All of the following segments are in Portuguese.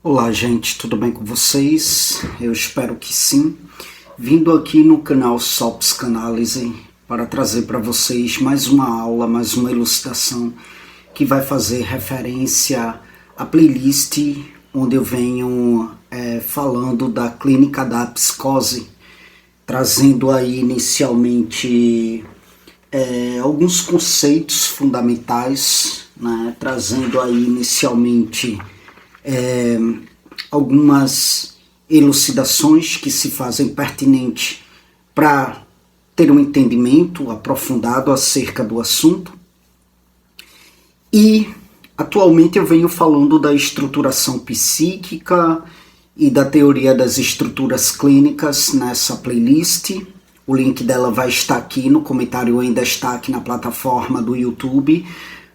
Olá, gente, tudo bem com vocês? Eu espero que sim. Vindo aqui no canal Só Psicanálise para trazer para vocês mais uma aula, mais uma elucidação que vai fazer referência à playlist onde eu venho falando da clínica da psicose, trazendo aí inicialmente alguns conceitos fundamentais, né? Trazendo aí inicialmente algumas elucidações que se fazem pertinente para ter um entendimento aprofundado acerca do assunto. E atualmente eu venho falando da estruturação psíquica e da teoria das estruturas clínicas nessa playlist. O link dela vai estar aqui no comentário em destaque na plataforma do YouTube.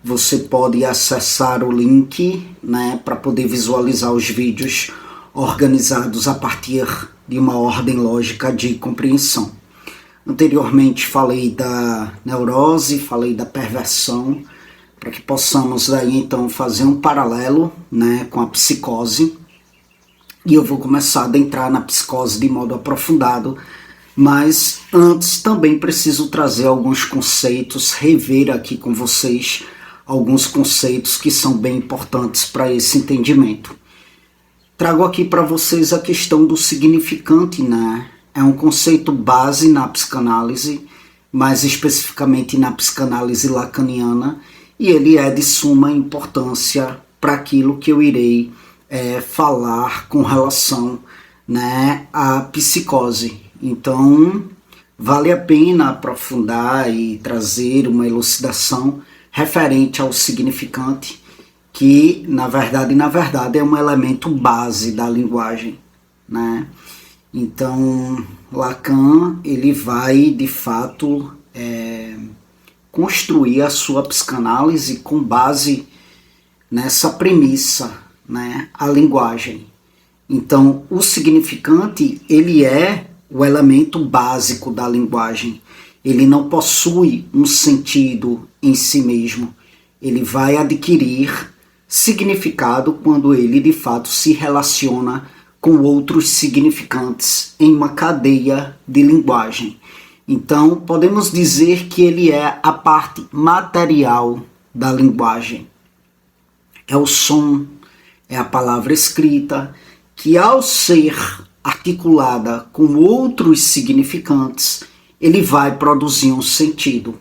Você pode acessar o link, né, para poder visualizar os vídeos organizados a partir de uma ordem lógica de compreensão. Anteriormente falei da neurose, falei da perversão, para que possamos aí então fazer um paralelo, né, com a psicose. E eu vou começar a adentrar na psicose de modo aprofundado, mas antes também preciso trazer alguns conceitos, rever aqui com vocês alguns conceitos que são bem importantes para esse entendimento. Trago aqui para vocês a questão do significante, né? É um conceito base na psicanálise, mais especificamente na psicanálise lacaniana, e ele é de suma importância para aquilo que eu irei falar com relação, né, à psicose. Então, vale a pena aprofundar e trazer uma elucidação referente ao significante, que na verdade é um elemento base da linguagem, né? Então, Lacan ele vai de fato construir a sua psicanálise com base nessa premissa, né? A linguagem. Então, o significante ele é o elemento básico da linguagem. Ele não possui um sentido em si mesmo. Ele vai adquirir significado quando ele de fato se relaciona com outros significantes em uma cadeia de linguagem. Então, podemos dizer que ele é a parte material da linguagem. É o som, é a palavra escrita, que ao ser articulada com outros significantes, ele vai produzir um sentido.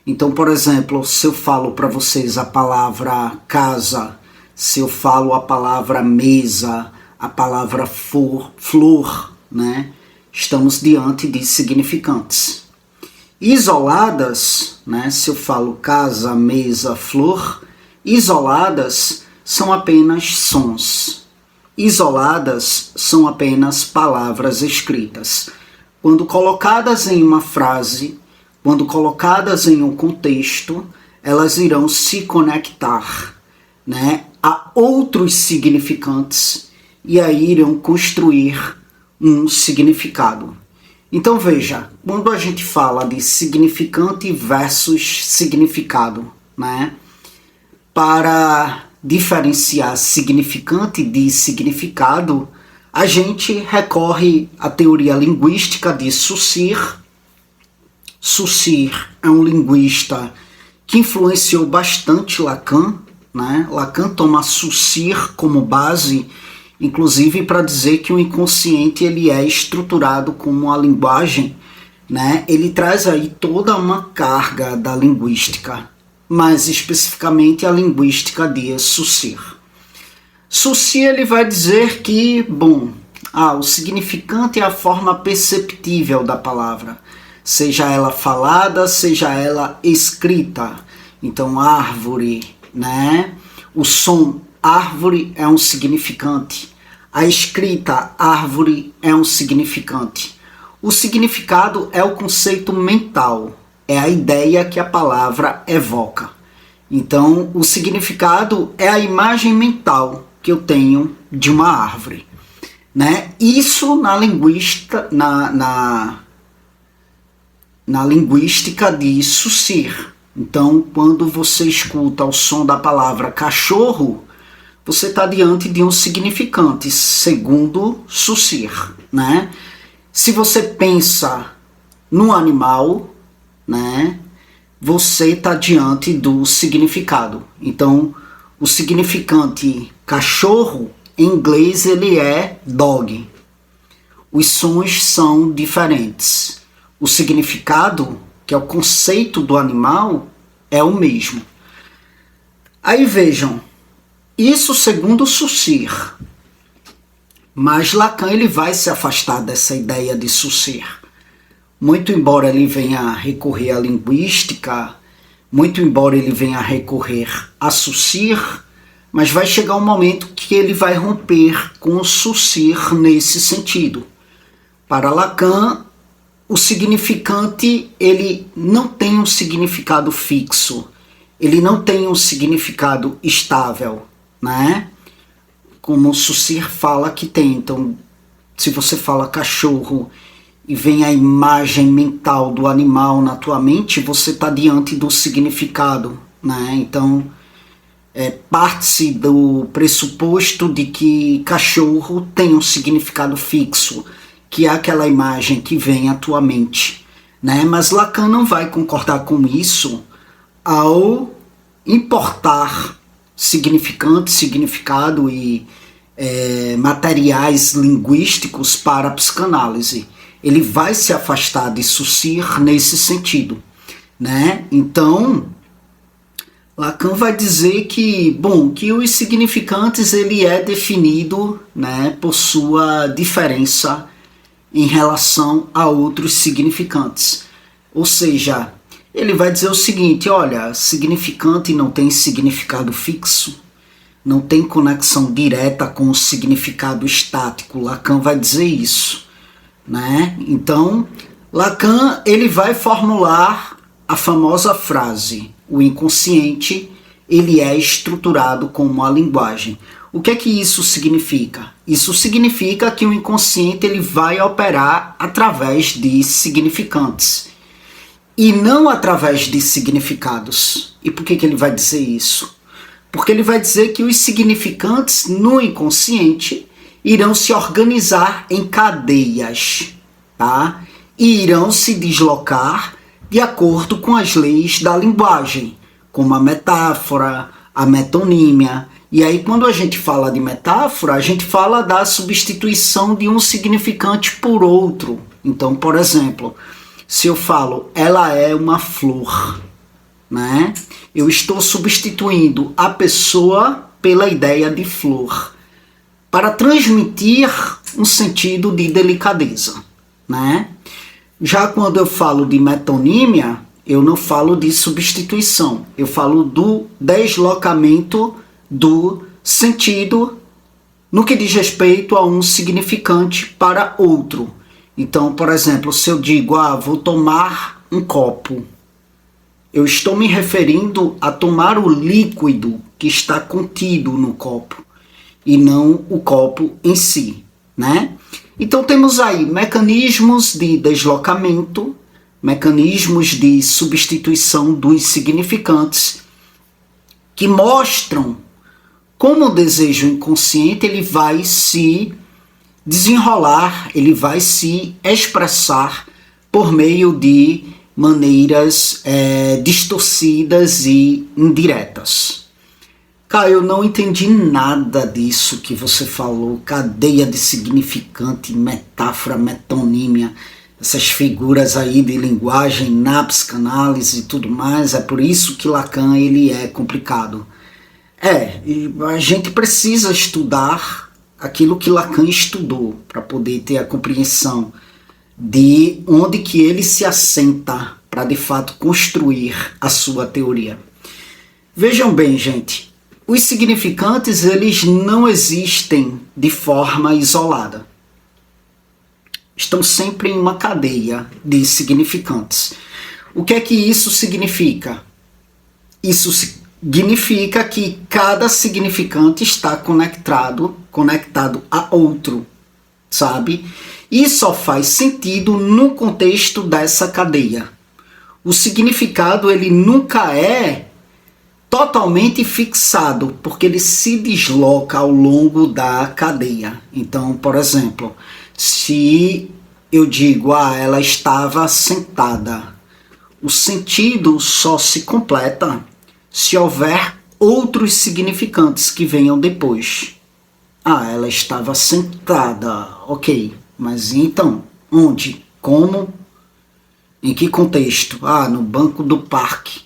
Então, por exemplo, se eu falo para vocês a palavra casa, se eu falo a palavra mesa, a palavra flor, né? Estamos diante de significantes. Isoladas, né? Se eu falo casa, mesa, flor, isoladas são apenas sons. Isoladas são apenas palavras escritas. Quando colocadas em uma frase, quando colocadas em um contexto, elas irão se conectar, né, a outros significantes e aí irão construir um significado. Então veja, quando a gente fala de significante versus significado, né, para diferenciar significante de significado, a gente recorre à teoria linguística de Saussure. Saussure é um linguista que influenciou bastante Lacan, né? Lacan toma Saussure como base, inclusive para dizer que o inconsciente ele é estruturado como a linguagem, né? Ele traz aí toda uma carga da linguística, mais especificamente a linguística de Saussure. Saussure ele vai dizer que, o significante é a forma perceptível da palavra, seja ela falada, seja ela escrita. Então, árvore, né? O som árvore é um significante. A escrita árvore é um significante. O significado é o conceito mental, é a ideia que a palavra evoca. Então, o significado é a imagem mental que eu tenho de uma árvore, né? Isso na linguística, na linguística de Saussure. Então, quando você escuta o som da palavra cachorro, você está diante de um significante, segundo Saussure, né? Se você pensa no animal, né, você está diante do significado. Então, o significante cachorro, em inglês, ele é dog. Os sons são diferentes. O significado, que é o conceito do animal, é o mesmo. Aí vejam, isso segundo Saussure. Mas Lacan ele vai se afastar dessa ideia de Saussure. Muito embora ele venha recorrer à linguística, muito embora ele venha recorrer a Saussure, mas vai chegar um momento que ele vai romper com Saussure nesse sentido. Para Lacan, o significante ele não tem um significado fixo, ele não tem um significado estável, né? Como Saussure fala que tem. Então, se você fala cachorro e vem a imagem mental do animal na tua mente, você está diante do significado, né? Então, parte-se do pressuposto de que cachorro tem um significado fixo, que é aquela imagem que vem à tua mente, né? Mas Lacan não vai concordar com isso ao importar significante, significado e materiais linguísticos para a psicanálise. Ele vai se afastar de Saussure nesse sentido, né? Então, Lacan vai dizer que, bom, que os significantes ele é definido, né, por sua diferença em relação a outros significantes. Ou seja, ele vai dizer o seguinte, olha, significante não tem significado fixo, não tem conexão direta com o significado estático. Lacan vai dizer isso, né? Então, Lacan ele vai formular a famosa frase, o inconsciente ele é estruturado como a linguagem. O que é que isso significa? Isso significa que o inconsciente ele vai operar através de significantes e não através de significados. E por que ele vai dizer isso? Porque ele vai dizer que os significantes no inconsciente irão se organizar em cadeias, tá? E irão se deslocar de acordo com as leis da linguagem, como a metáfora, a metonímia. E aí, quando a gente fala de metáfora, a gente fala da substituição de um significante por outro. Então, por exemplo, se eu falo, ela é uma flor, né? Eu estou substituindo a pessoa pela ideia de flor, para transmitir um sentido de delicadeza, né? Já quando eu falo de metonímia, eu não falo de substituição, eu falo do deslocamento do sentido no que diz respeito a um significante para outro. Então, por exemplo, se eu digo, vou tomar um copo, eu estou me referindo a tomar o líquido que está contido no copo e não o copo em si, né? Então temos aí mecanismos de deslocamento, mecanismos de substituição dos significantes que mostram como o desejo inconsciente ele vai se desenrolar, ele vai se expressar por meio de maneiras distorcidas e indiretas. Cara, eu não entendi nada disso que você falou, cadeia de significante, metáfora, metonímia, essas figuras aí de linguagem na psicanálise e tudo mais. É por isso que Lacan ele é complicado. E a gente precisa estudar aquilo que Lacan estudou para poder ter a compreensão de onde que ele se assenta para de fato construir a sua teoria. Vejam bem, gente, os significantes eles não existem de forma isolada. Estão sempre em uma cadeia de significantes. O que é que isso significa? Isso significa que cada significante está conectado a outro, sabe? E só faz sentido no contexto dessa cadeia. O significado ele nunca é totalmente fixado, porque ele se desloca ao longo da cadeia. Então, por exemplo, se eu digo, ela estava sentada, o sentido só se completa se houver outros significantes que venham depois. Ela estava sentada, ok, mas então, onde? Como? Em que contexto? No banco do parque,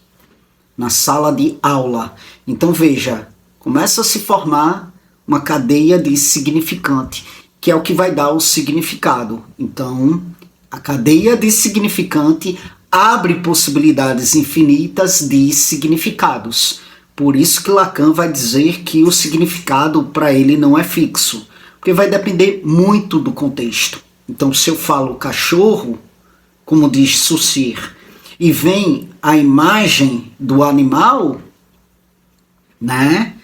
na sala de aula. Então veja, começa a se formar uma cadeia de significante, que é o que vai dar o significado. Então, a cadeia de significante abre possibilidades infinitas de significados. Por isso que Lacan vai dizer que o significado para ele não é fixo, porque vai depender muito do contexto. Então, se eu falo cachorro, como diz Saussure, e vem a imagem do animal, né?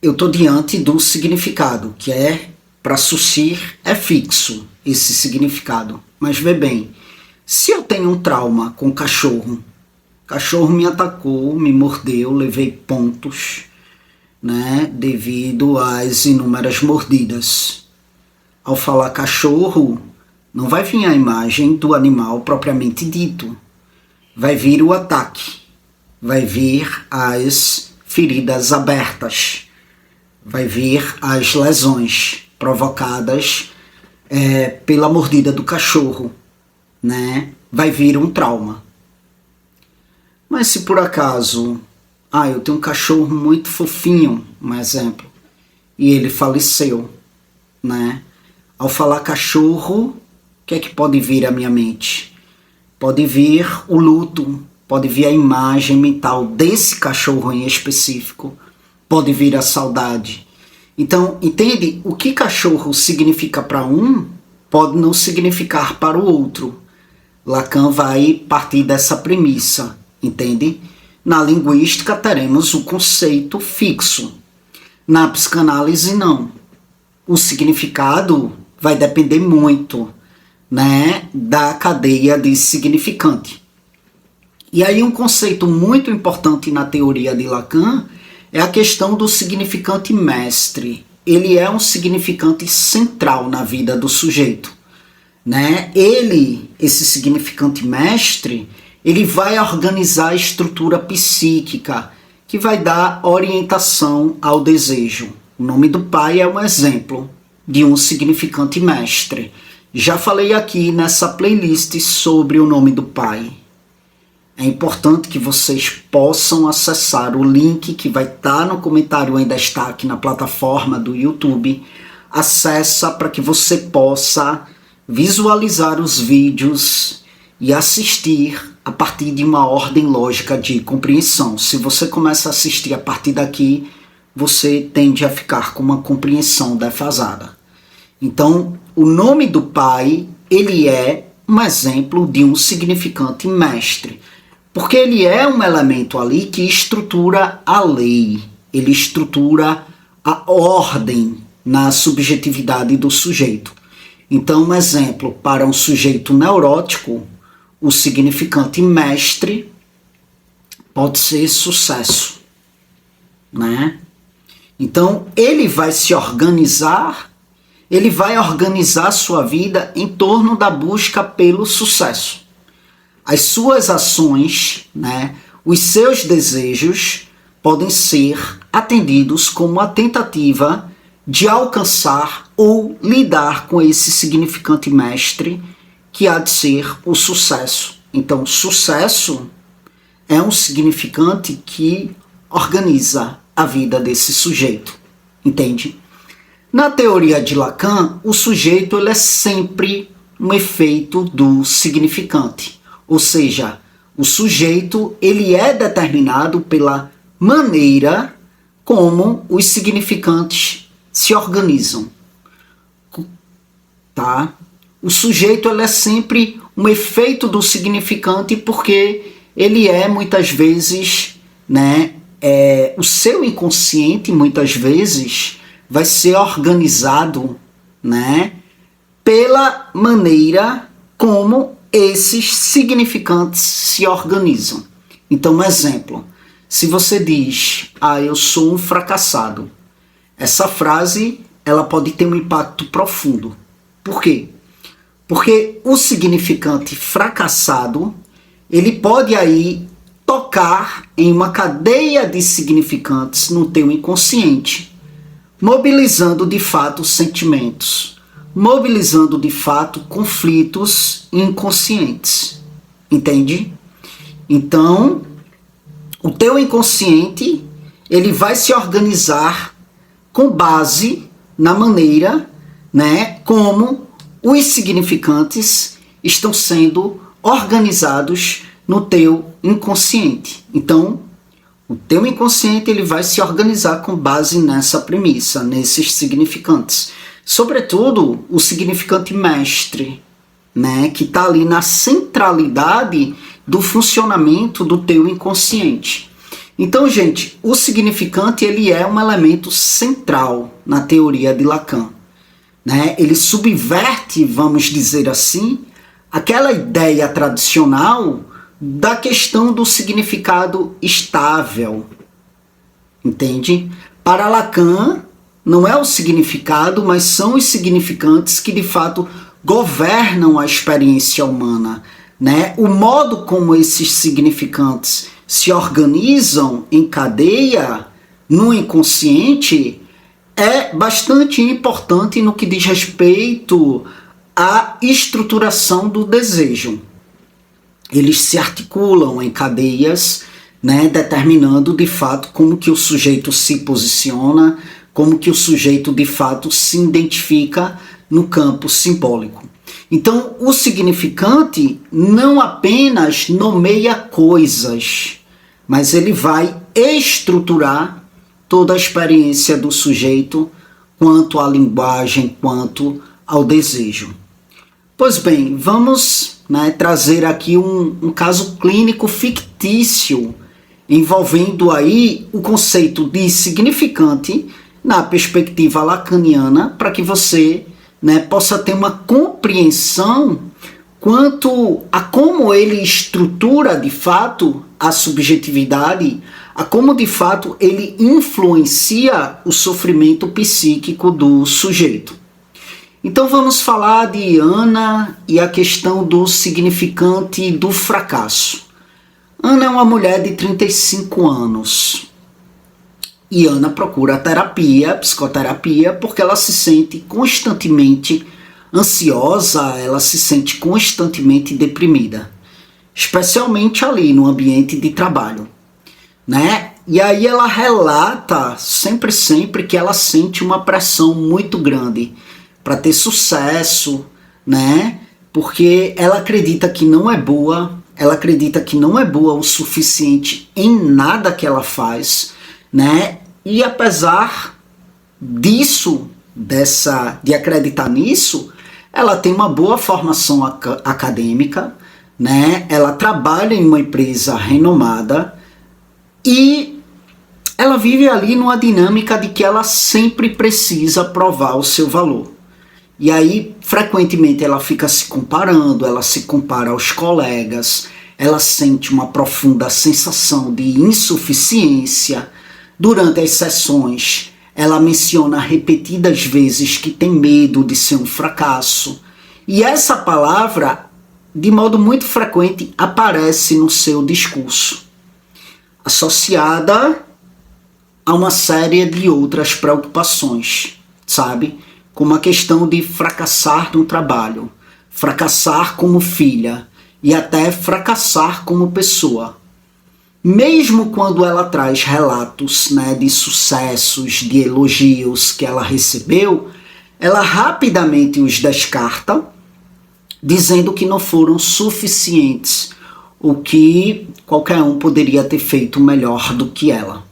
Eu estou diante do significado, que é, para Saussure, é fixo esse significado. Mas vê bem, se eu tenho um trauma com cachorro me atacou, me mordeu, levei pontos, né, devido às inúmeras mordidas. Ao falar cachorro, não vai vir a imagem do animal propriamente dito. Vai vir o ataque, vai vir as feridas abertas, vai vir as lesões provocadas pela mordida do cachorro, né? Vai vir um trauma. Mas se por acaso, eu tenho um cachorro muito fofinho, um exemplo, e ele faleceu, né? Ao falar cachorro, o que é que pode vir à minha mente? Pode vir o luto, pode vir a imagem mental desse cachorro em específico, pode vir a saudade. Então, entende? O que cachorro significa para um, pode não significar para o outro. Lacan vai partir dessa premissa. Entende? Na linguística teremos o conceito fixo. Na psicanálise não. O significado vai depender muito, né, da cadeia de significante. E aí um conceito muito importante na teoria de Lacan é a questão do significante mestre. Ele é um significante central na vida do sujeito, né? Esse significante mestre, ele vai organizar a estrutura psíquica, que vai dar orientação ao desejo. O nome do pai é um exemplo de um significante mestre. Já falei aqui nessa playlist sobre o nome do pai. É importante que vocês possam acessar o link que vai estar no comentário, ainda está aqui na plataforma do YouTube. Acessa para que você possa visualizar os vídeos e assistir a partir de uma ordem lógica de compreensão. Se você começa a assistir a partir daqui, você tende a ficar com uma compreensão defasada. Então, o nome do pai, ele é um exemplo de um significante mestre, porque ele é um elemento ali que estrutura a lei, ele estrutura a ordem na subjetividade do sujeito. Então, um exemplo para um sujeito neurótico, o significante mestre pode ser sucesso, né? Então, ele vai se organizar, ele vai organizar sua vida em torno da busca pelo sucesso. As suas ações, né, os seus desejos podem ser atendidos como uma tentativa de alcançar ou lidar com esse significante mestre que há de ser o sucesso. Então, sucesso é um significante que organiza a vida desse sujeito, entende? Na teoria de Lacan, o sujeito ele é sempre um efeito do significante, ou seja, o sujeito ele é determinado pela maneira como os significantes se organizam, tá? O sujeito ele é sempre um efeito do significante porque ele é muitas vezes, né, o seu inconsciente muitas vezes vai ser organizado, né, pela maneira como esses significantes se organizam. Então, um exemplo, Se você diz, eu sou um fracassado, essa frase ela pode ter um impacto profundo. Por quê? Porque o significante fracassado, ele pode aí tocar em uma cadeia de significantes no teu inconsciente, mobilizando de fato sentimentos, mobilizando de fato conflitos inconscientes. Entende? Então, o teu inconsciente, ele vai se organizar com base na maneira, como os significantes estão sendo organizados no teu inconsciente. Então, o teu inconsciente ele vai se organizar com base nessa premissa, nesses significantes. Sobretudo, o significante mestre, que está ali na centralidade do funcionamento do teu inconsciente. Então, gente, o significante ele é um elemento central na teoria de Lacan. Ele subverte, vamos dizer assim, aquela ideia tradicional da questão do significado estável. Entende? Para Lacan, não é o significado, mas são os significantes que de fato governam a experiência humana. O modo como esses significantes se organizam em cadeia no inconsciente é bastante importante no que diz respeito à estruturação do desejo. Eles se articulam em cadeias, determinando de fato como que o sujeito se posiciona, como que o sujeito de fato se identifica no campo simbólico. Então, o significante não apenas nomeia coisas, mas ele vai estruturar toda a experiência do sujeito quanto à linguagem, quanto ao desejo. Pois bem, vamos trazer aqui um caso clínico fictício envolvendo aí o conceito de significante na perspectiva lacaniana para que você possa ter uma compreensão quanto a como ele estrutura de fato a subjetividade, a como de fato ele influencia o sofrimento psíquico do sujeito. Então vamos falar de Ana e a questão do significante do fracasso. Ana é uma mulher de 35 anos. E Ana procura terapia, psicoterapia, porque ela se sente constantemente ansiosa, ela se sente constantemente deprimida. Especialmente ali no ambiente de trabalho. E aí ela relata sempre que ela sente uma pressão muito grande para ter sucesso, porque ela acredita que não é boa, ela acredita que não é boa o suficiente em nada que ela faz, e apesar disso, de acreditar nisso, ela tem uma boa formação acadêmica, ela trabalha em uma empresa renomada e ela vive ali numa dinâmica de que ela sempre precisa provar o seu valor. E aí, frequentemente, ela fica se comparando, ela se compara aos colegas, ela sente uma profunda sensação de insuficiência. Durante as sessões, ela menciona repetidas vezes que tem medo de ser um fracasso. E essa palavra, de modo muito frequente, aparece no seu discurso, associada a uma série de outras preocupações, sabe? Como a questão de fracassar no trabalho, fracassar como filha e até fracassar como pessoa. Mesmo quando ela traz relatos de sucessos, de elogios que ela recebeu, ela rapidamente os descarta, dizendo que não foram suficientes, o que qualquer um poderia ter feito melhor do que ela.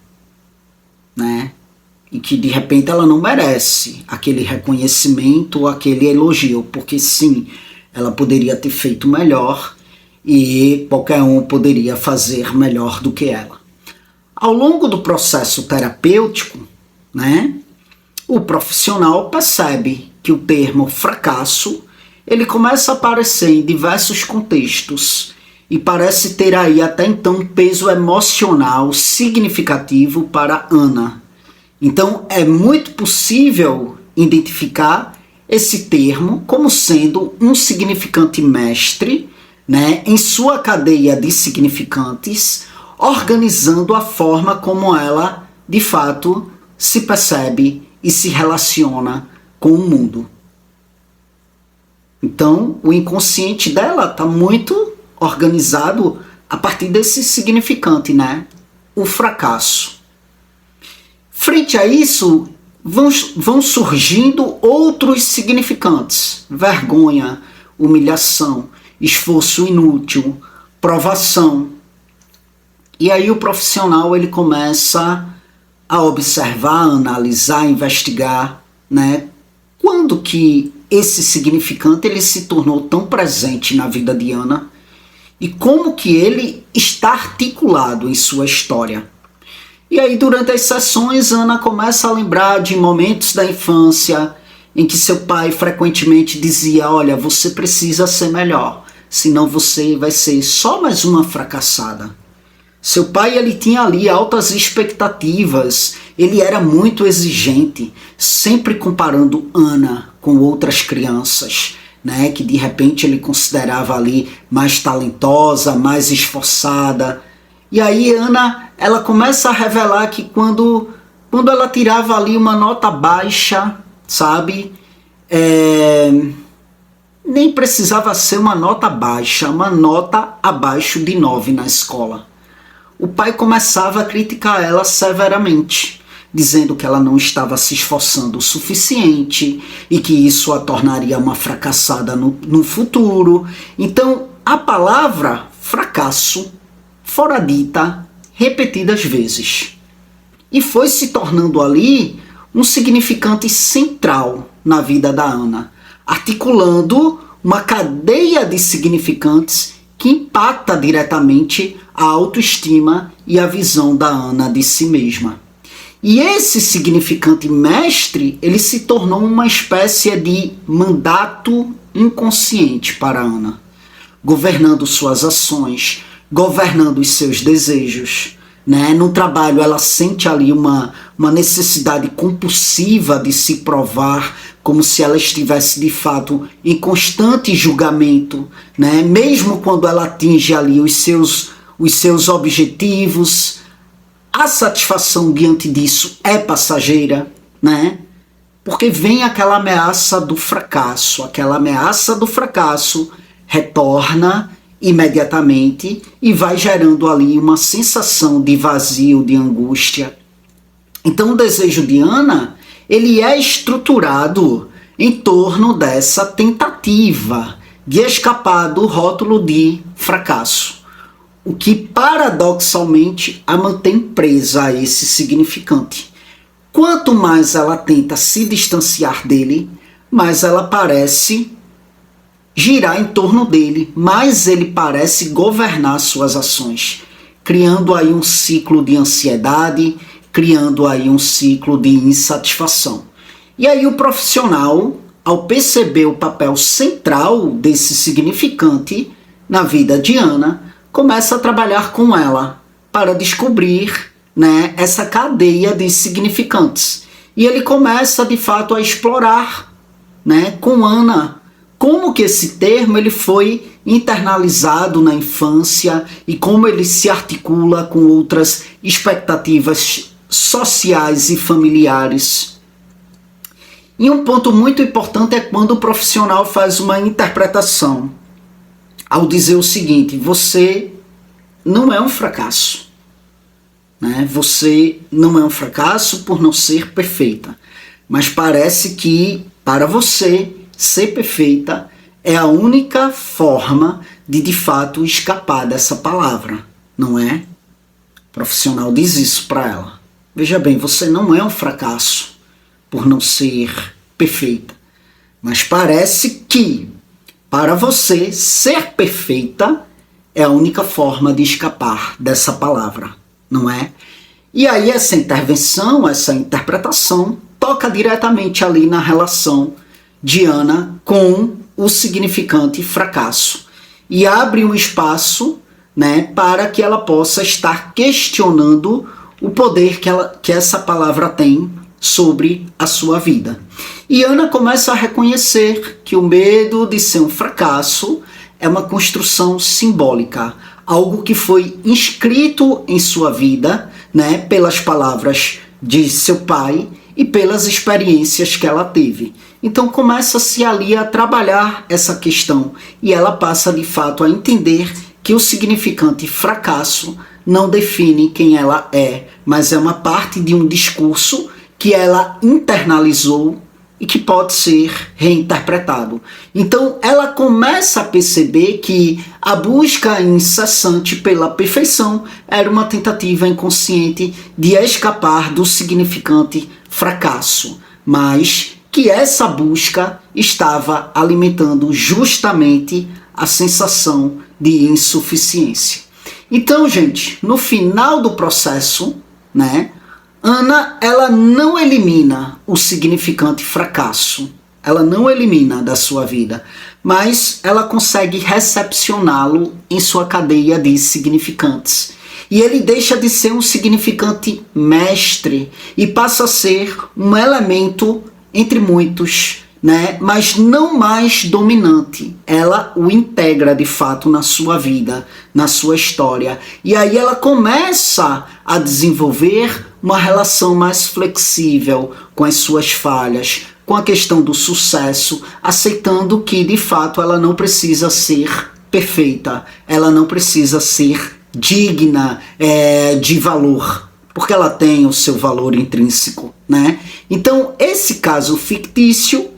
E que de repente ela não merece aquele reconhecimento ou aquele elogio, porque sim, ela poderia ter feito melhor, e qualquer um poderia fazer melhor do que ela. Ao longo do processo terapêutico, o profissional percebe que o termo fracasso ele começa a aparecer em diversos contextos e parece ter aí até então um peso emocional significativo para Ana. Então é muito possível identificar esse termo como sendo um significante mestre, né, em sua cadeia de significantes, organizando a forma como ela, de fato, se percebe e se relaciona com o mundo. Então, o inconsciente dela está muito organizado a partir desse significante, né? O fracasso. Frente a isso, vão surgindo outros significantes: vergonha, humilhação, esforço inútil, provação. E aí o profissional ele começa a observar, analisar, investigar, né? Quando que esse significante ele se tornou tão presente na vida de Ana e como que ele está articulado em sua história. E aí durante as sessões Ana começa a lembrar de momentos da infância em que seu pai frequentemente dizia: olha, você precisa ser melhor, senão você vai ser só mais uma fracassada. Seu pai ele tinha ali altas expectativas, ele era muito exigente, sempre comparando Ana com outras crianças, né, que de repente ele considerava ali mais talentosa, mais esforçada. E aí Ana, ela começa a revelar que quando ela tirava ali uma nota baixa, sabe, nem precisava ser uma nota baixa, uma nota abaixo de 9 na escola. O pai começava a criticar ela severamente, dizendo que ela não estava se esforçando o suficiente e que isso a tornaria uma fracassada no futuro. Então, a palavra fracasso fora dita repetidas vezes. E foi se tornando ali um significante central na vida da Ana, articulando uma cadeia de significantes que impacta diretamente a autoestima e a visão da Ana de si mesma. E esse significante mestre, ele se tornou uma espécie de mandato inconsciente para Ana, governando suas ações, governando os seus desejos. Né? No trabalho ela sente ali uma necessidade compulsiva de se provar, como se ela estivesse de fato em constante julgamento, né? Mesmo quando ela atinge ali os seus objetivos, a satisfação diante disso é passageira, né? Porque vem aquela ameaça do fracasso, retorna imediatamente e vai gerando ali uma sensação de vazio, de angústia. Então o desejo de Ana, ele é estruturado em torno dessa tentativa de escapar do rótulo de fracasso, o que paradoxalmente a mantém presa a esse significante. Quanto mais ela tenta se distanciar dele, mais ela parece girar em torno dele, mais ele parece governar suas ações, criando aí um ciclo de ansiedade, criando aí um ciclo de insatisfação. E aí o profissional, ao perceber o papel central desse significante na vida de Ana, começa a trabalhar com ela para descobrir, né, essa cadeia de significantes. E ele começa de fato a explorar, né, com Ana, como que esse termo ele foi internalizado na infância e como ele se articula com outras expectativas sociais e familiares. E um ponto muito importante é quando o profissional faz uma interpretação, ao dizer o seguinte: você não é um fracasso, né? Você não é um fracasso por não ser perfeita, mas parece que para você ser perfeita é a única forma de fato escapar dessa palavra, não é? O profissional diz isso para ela. Veja bem, você não é um fracasso por não ser perfeita, mas parece que para você ser perfeita é a única forma de escapar dessa palavra, não é? E aí essa intervenção, essa interpretação toca diretamente ali na relação de Ana com o significante fracasso. e abre um espaço, né, para que ela possa estar questionando o poder que essa palavra tem sobre a sua vida. E Ana começa a reconhecer que o medo de ser um fracasso é uma construção simbólica, algo que foi inscrito em sua vida, né, pelas palavras de seu pai e pelas experiências que ela teve. Então começa-se ali a trabalhar essa questão e ela passa de fato a entender que o significante fracasso não define quem ela é, mas é uma parte de um discurso que ela internalizou e que pode ser reinterpretado. Então ela começa a perceber que a busca incessante pela perfeição era uma tentativa inconsciente de escapar do significante fracasso, mas que essa busca estava alimentando justamente a sensação de insuficiência. Então, gente, no final do processo, né, Ana, ela não elimina o significante fracasso, ela não elimina da sua vida, mas ela consegue recepcioná-lo em sua cadeia de significantes. E ele deixa de ser um significante mestre e passa a ser um elemento entre muitos, né? Mas não mais dominante. Ela o integra de fato na sua vida, na sua história. E aí ela começa a desenvolver uma relação mais flexível com as suas falhas, com a questão do sucesso, aceitando que de fato ela não precisa ser perfeita, ela não precisa ser digna de valor, porque ela tem o seu valor intrínseco, né? Então esse caso fictício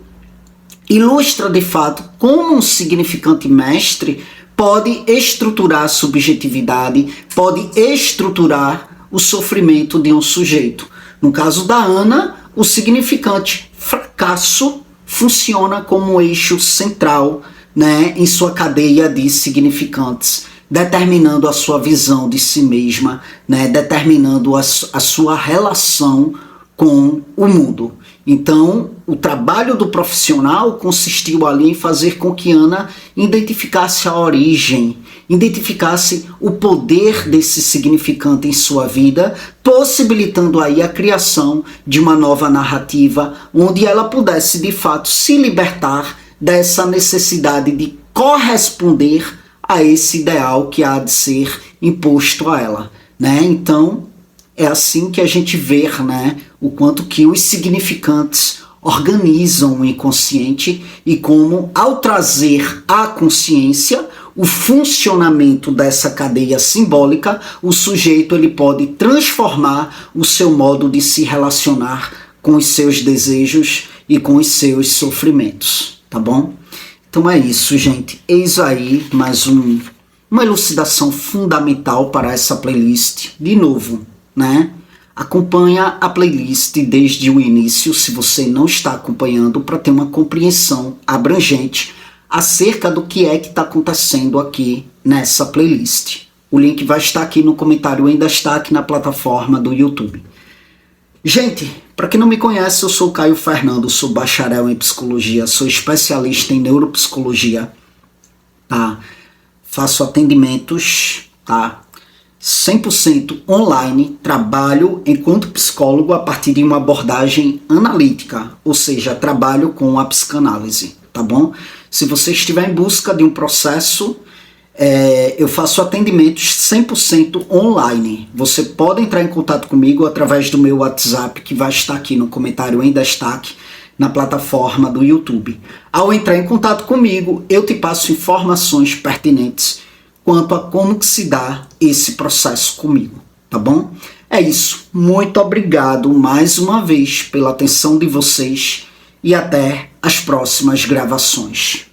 ilustra de fato como um significante mestre pode estruturar a subjetividade, pode estruturar o sofrimento de um sujeito. No caso da Ana, o significante fracasso funciona como um eixo central, né, em sua cadeia de significantes, determinando a sua visão de si mesma, né, determinando a sua relação com o mundo. Então, o trabalho do profissional consistiu ali em fazer com que Ana identificasse a origem, identificasse o poder desse significante em sua vida, possibilitando aí a criação de uma nova narrativa, onde ela pudesse de fato se libertar dessa necessidade de corresponder a esse ideal que há de ser imposto a ela, né? Então, é assim que a gente vê, né, o quanto que os significantes organizam o inconsciente e como, ao trazer à consciência o funcionamento dessa cadeia simbólica, o sujeito ele pode transformar o seu modo de se relacionar com os seus desejos e com os seus sofrimentos, tá bom? Então é isso, gente. Eis aí mais uma elucidação fundamental para essa playlist. De novo, né? Acompanha a playlist desde o início, se você não está acompanhando, para ter uma compreensão abrangente acerca do que é que está acontecendo aqui nessa playlist. O link vai estar aqui no comentário, ainda está aqui na plataforma do YouTube. Gente, para quem não me conhece, eu sou o Caio Fernando, sou bacharel em psicologia, sou especialista em neuropsicologia, tá? Faço atendimentos, tá? 100% online, trabalho enquanto psicólogo a partir de uma abordagem analítica, ou seja, trabalho com a psicanálise, tá bom? Se você estiver em busca de um processo, eu faço atendimentos 100% online. Você pode entrar em contato comigo através do meu WhatsApp, que vai estar aqui no comentário em destaque, na plataforma do YouTube. Ao entrar em contato comigo, eu te passo informações pertinentes quanto a como que se dá esse processo comigo, tá bom? É isso. Muito obrigado mais uma vez pela atenção de vocês e até as próximas gravações.